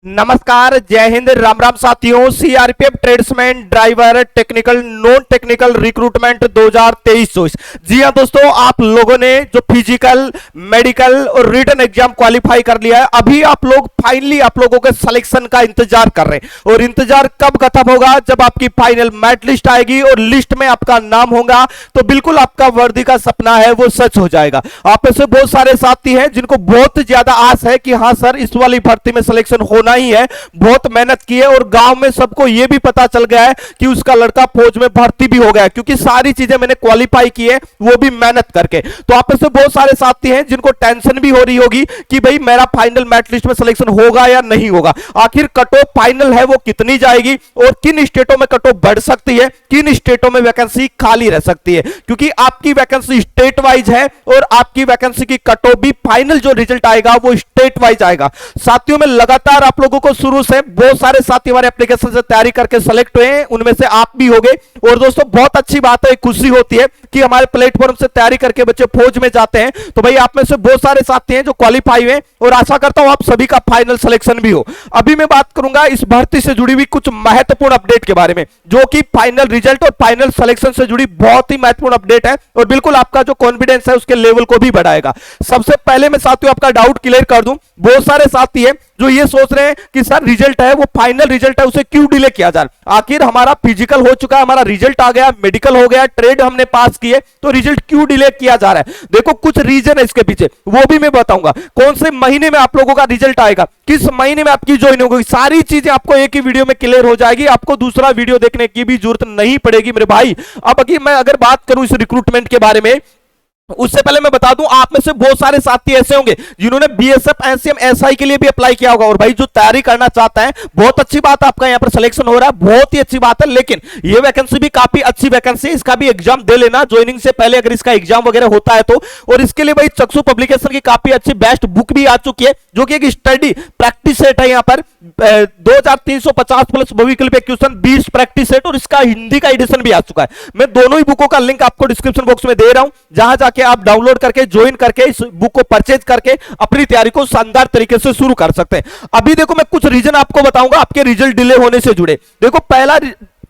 नमस्कार, जय हिंद, राम राम साथियों। CRPF tradesman driver technical non technical recruitment 2023-24। जी हाँ दोस्तों, आप लोगों ने जो फिजिकल, मेडिकल और रिटन एग्जाम क्वालिफाई कर लिया है, अभी आप लोग फाइनली आप लोगों के सिलेक्शन का इंतजार कर रहे हैं। और इंतजार कब खत्म होगा? जब आपकी फाइनल मेरिट लिस्ट आएगी और लिस्ट में आपका नाम होगा तो बिल्कुल आपका वर्दी का सपना है वो सच हो जाएगा। आप में से बहुत सारे साथी हैं जिनको बहुत ज्यादा आस है कि हाँ सर, इस वाली भर्ती में सिलेक्शन होना ही है, बहुत मेहनत की है और गांव में सबको यह भी पता चल गया है कि उसका लड़का फौज में भर्ती भी हो गया है, क्योंकि सारी चीजें मैंने क्वालिफाई की है, वो भी मेहनत करके। तो आप में से बहुत सारे साथी हैं जिनको टेंशन भी हो रही होगी कि भाई मेरा फाइनल मेरिट लिस्ट में सिलेक्शन होगा या नहीं होगा, आखिर कट ऑफ फाइनल है वो कितनी जाएगी और किन स्टेटों में कट ऑफ बढ़ सकती है, किन स्टेटों में वैकेंसी खाली रह सकती है, क्योंकि आपकी वैकेंसी स्टेट वाइज है और आपकी वैकेंसी की कट ऑफ भी फाइनल जो रिजल्ट आएगा वो स्टेट वाइज आएगा। साथियों में लगातार आप लोगों को शुरू से बहुत सारे साथी हमारे एप्लीकेशन से तैयारी करके सेलेक्ट हुए हैं, उनमें से आप भी होंगे। और दोस्तों बहुत अच्छी बात है, खुशी होती है कि हमारे प्लेटफॉर्म से तैयारी करके बच्चे फौज में जाते हैं। तो भाई आप में से बहुत सारे साथी हैं जो क्वालिफाई हुए और आशा करता हूं आप सभी का फाइनल सिलेक्शन भी हो। अभी मैं बात करूंगा इस भर्ती से जुड़ी हुई कुछ महत्वपूर्ण अपडेट के बारे में, जो कि फाइनल रिजल्ट और फाइनल सिलेक्शन से जुड़ी बहुत ही महत्वपूर्ण अपडेट है और बिल्कुल आपका जो कॉन्फिडेंस है उसके लेवल को भी बढ़ाएगा। सबसे पहले मैं साथियों आपका डाउट क्लियर कर दूं। बहुत सारे साथी हैं जो ये सोच रहे हैं कि सर रिजल्ट है वो फाइनल रिजल्ट है, उसे क्यों डिले किया जाए? आखिर हमारा फिजिकल हो चुका है, हमारा रिजल्ट आ गया, मेडिकल हो गया, ट्रेड हमने पास किए, तो रिजल्ट क्यों डिले किया जा रहा है? देखो कुछ रीजन है इसके पीछे, वो भी मैं बताऊंगा। कौन से महीने में आप लोगों का रिजल्ट आएगा, किस महीने में आपकी ज्वाइनिंग होगी, सारी चीजें आपको एक ही वीडियो में क्लियर हो जाएगी। आपको दूसरा वीडियो देखने की भी जरूरत नहीं पड़ेगी मेरे भाई। अब मैं अगर बात करूं इस रिक्रूटमेंट के बारे में, उससे पहले मैं बता दूं आप में से बहुत सारे साथी ऐसे होंगे जिन्होंने बीएसएफ, एनसीएम, एसआई के लिए भी अप्लाई किया होगा। और भाई जो तैयारी करना चाहता है, बहुत अच्छी बात है, आपका यहां पर सिलेक्शन हो रहा है, बहुत ही अच्छी बात है। लेकिन ये वैकेंसी भी काफी अच्छी वैकेंसी है, इसका भी एग्जाम दे लेना ज्वाइनिंग से पहले, अगर इसका एग्जाम वगैरह होता है तो। और इसके लिए भाई चक्षु पब्लिकेशन की काफी अच्छी बेस्ट बुक भी आ चुकी है, जो कि एक स्टडी प्रैक्टिस सेट है। यहां पर 2350 प्लस बहुविकल्पीय क्वेश्चन, 20 प्रैक्टिस सेट और इसका हिंदी का एडिशन भी आ चुका है। मैं दोनों ही बुकों का लिंक आपको डिस्क्रिप्शन बॉक्स में दे रहा हूं, जहां जाके आप डाउनलोड करके ज्वाइन करके इस बुक को परचेज करके अपनी तैयारी को शानदार तरीके से शुरू कर सकते हैं। अभी देखो मैं कुछ रीजन आपको बताऊंगा आपके रिजल्ट डिले होने से जुड़े। देखो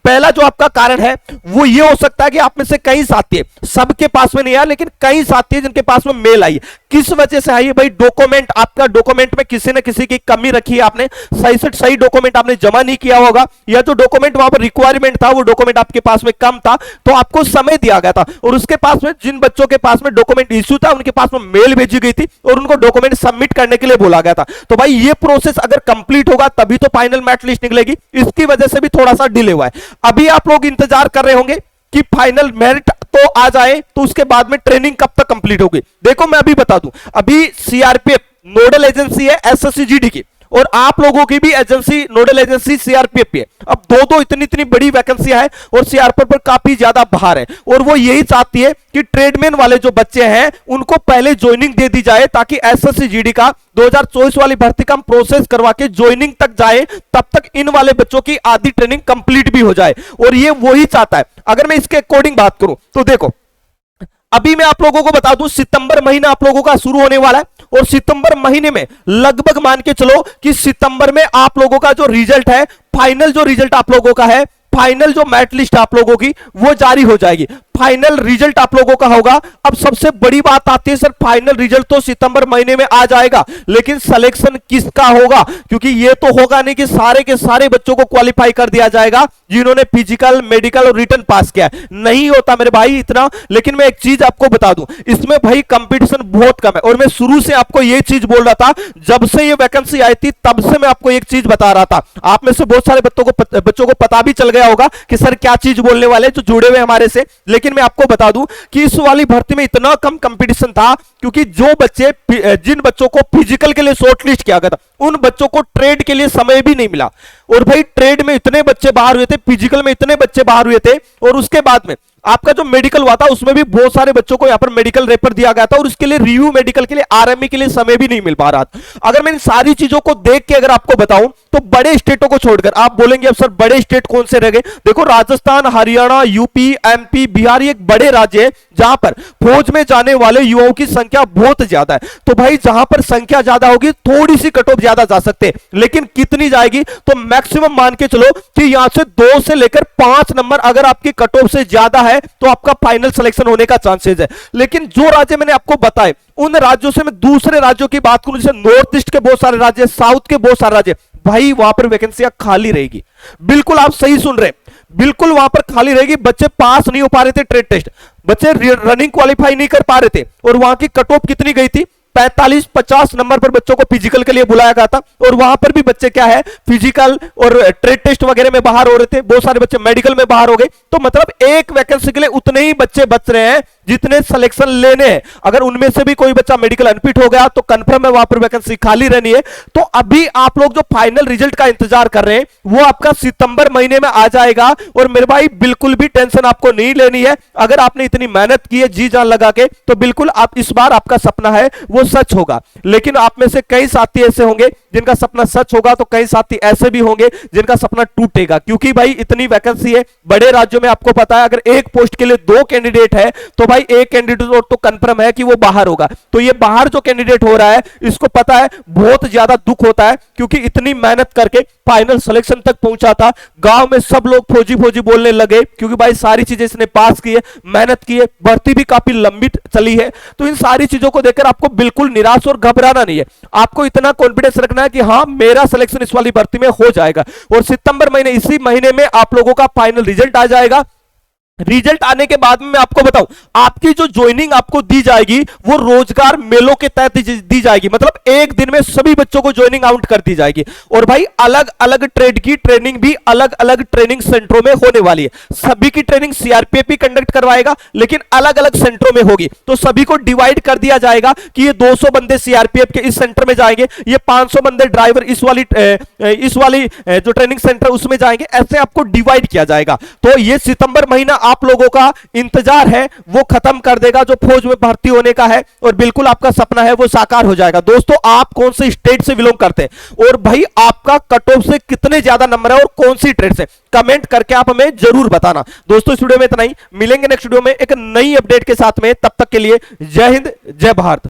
पहला जो आपका कारण है वो ये हो सकता है कि आप में से कई साथी है, सबके पास में नहीं आया लेकिन कई साथी है जिनके पास में मेल आई है। किस वजह से आई है भाई? डॉक्यूमेंट, आपका डॉक्यूमेंट में किसी न किसी की कमी रखी है, आपने सही से सही डॉक्यूमेंट आपने जमा नहीं किया होगा, या जो डॉक्यूमेंट वहां पर रिक्वायरमेंट था वो डॉक्यूमेंट आपके पास में कम था, तो आपको समय दिया गया था। और उसके पास में जिन बच्चों के पास में डॉक्यूमेंट इश्यू था उनके पास में मेल भेजी गई थी और उनको डॉक्यूमेंट सबमिट करने के लिए बोला गया था। तो भाई ये प्रोसेस अगर कंप्लीट होगा तभी तो फाइनल मेरिट लिस्ट निकलेगी, इसकी वजह से भी थोड़ा सा डिले हुआ है। अभी आप लोग इंतजार कर रहे होंगे कि फाइनल मेरिट तो आ जाए तो उसके बाद में ट्रेनिंग कब तक कंप्लीट होगी। देखो मैं अभी बता दूं, अभी सीआरपीएफ नोडल एजेंसी है एसएससी-जीडी की, और आप लोगों की भी एजेंसी, नोडल एजेंसी सीआरपीएफ पे है। अब दो इतनी बड़ी वैकेंसियां हैं और सीआरपीएफ पर काफी ज्यादा भार है, और वो यही चाहती है कि ट्रेडमैन वाले जो बच्चे हैं उनको पहले ज्वाइनिंग दे दी जाए, ताकि एसएससी-जीडी का 2024 वाली भर्ती का प्रोसेस करवा के ज्वाइनिंग तक जाए, तब तक इन वाले बच्चों की आधी ट्रेनिंग कंप्लीट भी हो जाए। और ये वही चाहता है। अगर मैं इसके अकॉर्डिंग बात करूं तो देखो, अभी मैं आप लोगों को बता दूं सितंबर महीना आप लोगों का शुरू होने वाला है, और सितंबर महीने में लगभग मान के चलो कि सितंबर में आप लोगों का जो रिजल्ट है, फाइनल जो रिजल्ट आप लोगों का है, फाइनल जो मेरिट लिस्ट आप लोगों की वो जारी हो जाएगी, फाइनल रिजल्ट आप लोगों का होगा। अब सबसे बड़ी बात आती है सर, फाइनल रिजल्ट तो सितंबर महीने में आ जाएगा, लेकिन सिलेक्शन किसका होगा? क्योंकि ये तो होगा नहीं कि सारे के सारे बच्चों को क्वालिफाई कर दिया जाएगा जिन्होंने फिजिकल, मेडिकल और रिटन पास किया है, नहीं होता मेरे भाई इतना। लेकिन मैं एक चीज आपको बता दूं, इसमें भाई कंपटीशन बहुत कम है, और मैं शुरू से आपको ये चीज बोल रहा था, जब से ये वैकेंसी आई थी तब से मैं आपको एक चीज बता रहा था। आप में से बहुत सारे बच्चों को पता भी चल गया होगा कि सर क्या चीज बोलने वाले जो जुड़े हुए हमारे से। लेकिन मैं आपको बता दूं कि इस वाली भर्ती में इतना कम कंपटीशन था क्योंकि जिन बच्चों को फिजिकल के लिए शॉर्टलिस्ट किया गया था उन बच्चों को ट्रेड के लिए समय भी नहीं मिला। और भाई ट्रेड में इतने बच्चे बाहर हुए थे, फिजिकल में इतने बच्चे बाहर हुए थे, और उसके बाद में आपका जो मेडिकल हुआ था उसमें भी बहुत सारे बच्चों को यहां पर मेडिकल रेफर दिया गया था, और उसके लिए रिव्यू मेडिकल के लिए, आरएमई के लिए समय भी नहीं मिल पा रहा था। अगर मैं इन सारी चीजों को देख के अगर आपको बताऊं तो बड़े स्टेटों को छोड़कर, आप बोलेंगे अब सर बड़े स्टेट कौन से रह गए? देखो राजस्थान, हरियाणा, यूपी, एमपी, बिहार, एक बड़े राज्य है जहां पर फौज में जाने वाले युवाओं की संख्या बहुत ज्यादा है। तो भाई जहां पर संख्या ज्यादा होगी थोड़ी सी कट ऑफ ज्यादा जा सकते हैं, लेकिन कितनी जाएगी तो मैक्सिमम मान के चलो कि यहां से 2 से लेकर 5 नंबर अगर आपकी कट ऑफ से ज्यादा है तो आपका फाइनल सिलेक्शन होने का चांसेस है। लेकिन जो राज्य मैंने आपको बताए उन राज्यों से मैं दूसरे राज्यों की बात करूं, जैसे नॉर्थ ईस्ट के बहुत सारे राज्य, साउथ के बहुत सारे राज्य, भाई वहां पर वैकेंसियां खाली रहेगी। बिल्कुल आप सही सुन रहे हैं, बिल्कुल वहां पर खाली रहेगी। बच्चे पास नहीं हो पा रहे थे ट्रेड टेस्ट, बच्चे रनिंग क्वालिफाई नहीं कर पा रहे थे, और वहां की कट ऑफ कितनी गई थी, 45-50 नंबर पर बच्चों को फिजिकल के लिए बुलाया गया था, और वहां पर भी बच्चे क्या है फिजिकल और ट्रेड टेस्ट वगैरह में बाहर हो रहे थे, बहुत सारे बच्चे मेडिकल में बाहर हो गए। तो मतलब एक वैकेंसी के लिए उतने ही बच्चे बच रहे हैं जितने सिलेक्शन लेने हैं। अगर उनमें से भी कोई बच्चा मेडिकल अनफिट हो गया तो कंफर्म है वहां पर वैकेंसी खाली रहनी है। तो अभी आप लोग जो फाइनल रिजल्ट का इंतजार कर रहे हैं वो आपका सितंबर महीने में आ जाएगा, और मेरे भाई बिल्कुल भी टेंशन आपको नहीं लेनी है। अगर आपने इतनी मेहनत की है जी जान लगा के, तो बिल्कुल आप इस बार आपका सपना है वो सच होगा। लेकिन आप में से कई साथी ऐसे होंगे जिनका सपना सच होगा, तो कई साथी ऐसे भी होंगे जिनका सपना टूटेगा, क्योंकि भाई इतनी वैकेंसी है बड़े राज्यों में। आपको पता है अगर एक पोस्ट के लिए 2 कैंडिडेट है तो भाई एक कैंडिडेट और तो कंफर्म है कि वो बाहर होगा। तो ये बाहर जो कैंडिडेट हो रहा है इसको पता है बहुत ज्यादा दुख होता है, क्योंकि इतनी मेहनत करके फाइनल सिलेक्शन तक पहुंचा था। गांव में सब लोग फौजी फौजी बोलने लगे, क्योंकि भाई सारी चीजें इसने पास की है, मेहनत की है, भर्ती भी काफी लंबी चली है। तो इन सारी चीजों को देखकर आपको बिल्कुल निराश और घबराना नहीं है, आपको इतना कॉन्फिडेंस रखना है कि हाँ मेरा सिलेक्शन इस वाली भर्ती में हो जाएगा। और सितंबर महीने, इसी महीने में आप लोगों का फाइनल रिजल्ट आ जाएगा। रिजल्ट आने के बाद में मैं आपको बताऊं, आपकी जो ज्वाइनिंग आपको दी जाएगी वो रोजगार मेलों के तहत दी जाएगी। मतलब एक दिन में सभी बच्चों को ज्वाइनिंग आउट कर दी जाएगी, और भाई अलग अलग ट्रेड की ट्रेनिंग भी अलग अलग ट्रेनिंग सेंटरों में होने वाली है। सभी की ट्रेनिंग सीआरपीएफ ही कंडक्ट करवाएगा, लेकिन अलग अलग सेंटरों में होगी। तो सभी को डिवाइड कर दिया जाएगा कि ये 200 बंदे सीआरपीएफ के इस सेंटर में जाएंगे, ये 500 बंदे ड्राइवर इस वाली जो ट्रेनिंग सेंटर उसमें जाएंगे। ऐसे आपको डिवाइड किया जाएगा। तो ये सितंबर महीना आप लोगों का इंतजार है वो खत्म कर देगा, जो फौज में भर्ती होने का है, और बिल्कुल आपका सपना है वो साकार हो जाएगा। दोस्तों आप कौन से स्टेट से बिलोंग करते हैं, और भाई आपका कट ऑफ से कितने ज्यादा नंबर है, और कौन सी ट्रेड से, कमेंट करके आप हमें जरूर बताना। दोस्तों इस वीडियो में इतना ही, मिलेंगे नेक्स्ट वीडियो में एक नई अपडेट के साथ में। तब तक के लिए जय हिंद जय भारत।